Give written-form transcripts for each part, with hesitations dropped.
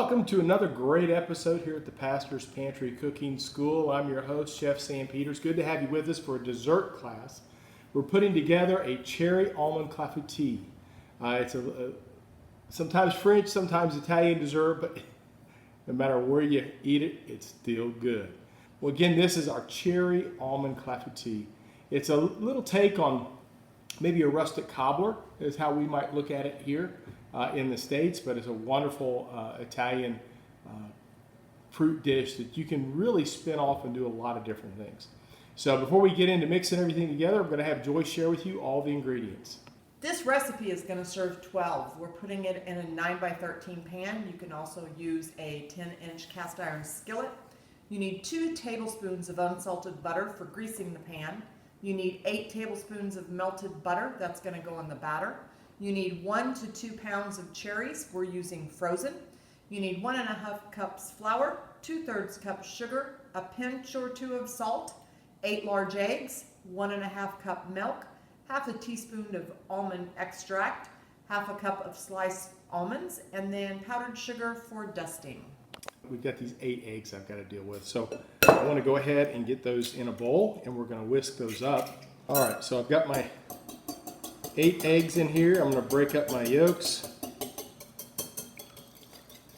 Welcome to another great episode here at the Pastor's Pantry Cooking School. I'm your host, Chef Sam Peters. Good to have you with us for a dessert class. We're putting together a Cherry Almond Clafoutis. It's sometimes French, sometimes Italian dessert, but no matter where you eat it, it's still good. Well, again, this is our Cherry Almond Clafoutis. It's a little take on maybe a rustic cobbler is how we might look at it here in the States, but it's a wonderful Italian fruit dish that you can really spin off and do a lot of different things. So before we get into mixing everything together, I'm going to have Joyce share with you all the ingredients. This recipe is going to serve 12. We're putting it in a 9x13 pan. You can also use a 10-inch cast iron skillet. You need 2 tablespoons of unsalted butter for greasing the pan. You need 8 tablespoons of melted butter. That's going to go in the batter. You need 1 to 2 pounds of cherries. We're using frozen. You need 1.5 cups flour, 2/3 cup sugar, a pinch or 2 of salt, 8 large eggs, 1.5 cup milk, half a teaspoon of almond extract, half a cup of sliced almonds, and then powdered sugar for dusting. We've got these 8 eggs I've got to deal with. So I want to go ahead and get those in a bowl, and we're going to whisk those up. All right, so I've got my 8 eggs in here. I'm going to break up my yolks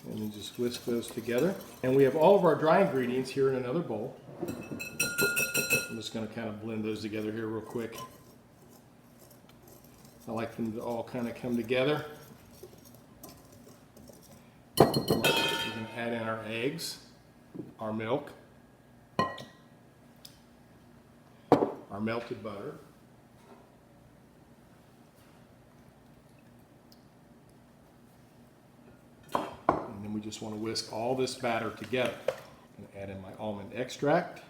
and then just whisk those together. And we have all of our dry ingredients here in another bowl. I'm just going to kind of blend those together here real quick. I like them to all kind of come together. We're going to add in our eggs, our milk, our melted butter, and then we just want to whisk all this batter together. I'm going to add in my almond extract.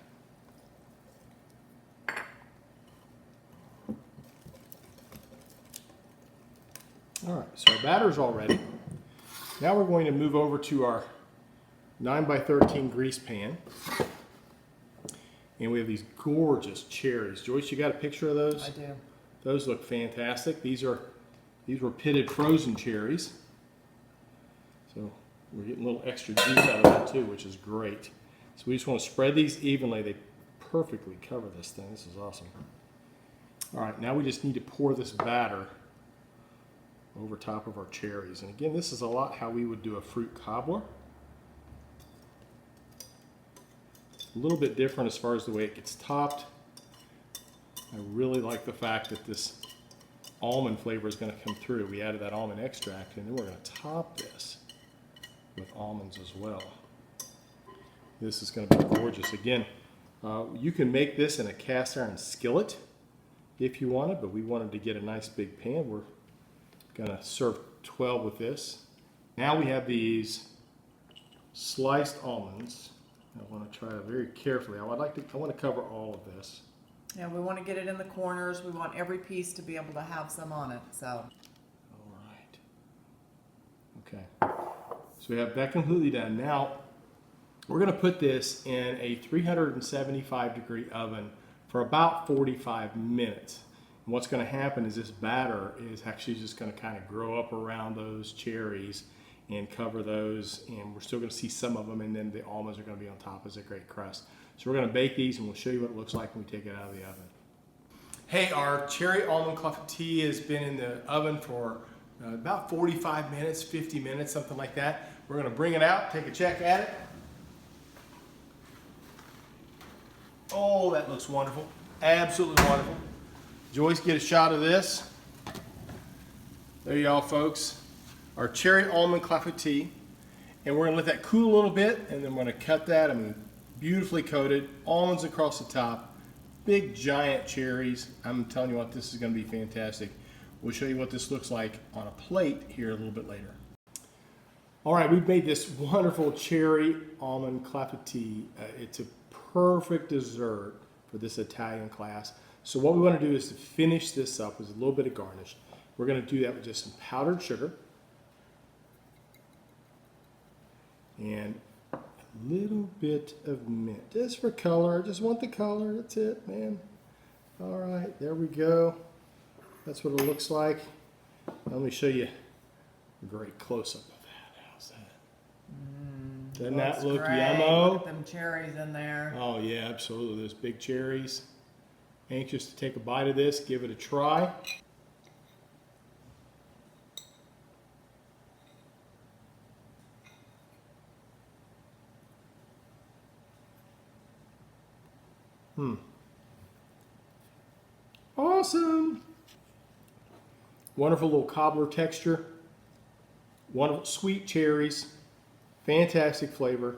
All right, so our batter's all ready. Now we're going to move over to our 9x13 grease pan. And we have these gorgeous cherries. Joyce, you got a picture of those? I do. Those look fantastic. These were pitted frozen cherries. So we're getting a little extra juice out of that too, which is great. So we just want to spread these evenly. They perfectly cover this thing. This is awesome. All right, now we just need to pour this batter over top of our cherries. And again, this is a lot how we would do a fruit cobbler. A little bit different as far as the way it gets topped. I really like the fact that this almond flavor is going to come through. We added that almond extract, and then we're going to top this with almonds as well. This is going to be gorgeous. Again, you can make this in a cast iron skillet if you wanted, but we wanted to get a nice big pan. We're going to serve 12 with this. Now we have these sliced almonds. I want to try it very carefully. I want to cover all of this. Yeah, we want to get it in the corners. We want every piece to be able to have some on it. So. All right. Okay. So we have that completely done. Now we're going to put this in a 375-degree oven for about 45 minutes. And what's going to happen is this batter is actually just going to kind of grow up around those cherries and cover those, and we're still going to see some of them, and then the almonds are going to be on top as a great crust. So we're going to bake these, and we'll show you what it looks like when we take it out of the oven. Hey, our Cherry Almond Clafoutis has been in the oven for about 45 minutes, 50 minutes, something like that. We're going to bring it out, take a check at it. Oh, that looks wonderful. Absolutely wonderful. Joyce, get a shot of this. There you all, folks. Our Cherry Almond Clafoutis, and we're going to let that cool a little bit, and then we're going to cut that. I mean, beautifully coated, almonds across the top, big giant cherries. I'm telling you what, this is going to be fantastic. We'll show you what this looks like on a plate here a little bit later. All right, we've made this wonderful Cherry Almond Clafoutis. It's a perfect dessert for this Italian class. So what we want to do is to finish this up with a little bit of garnish. We're going to do that with just some powdered sugar and a little bit of mint, just for color. I just want the color. That's it, man. All right, there we go. That's what it looks like. Let me show you a great close-up of that. How's that? Doesn't that Looks look great. yummo? Look at them cherries in there. Oh yeah, absolutely. Those big cherries. Anxious to take a bite of this, give it a try. Awesome. Wonderful little cobbler texture. Wonderful sweet cherries. Fantastic flavor.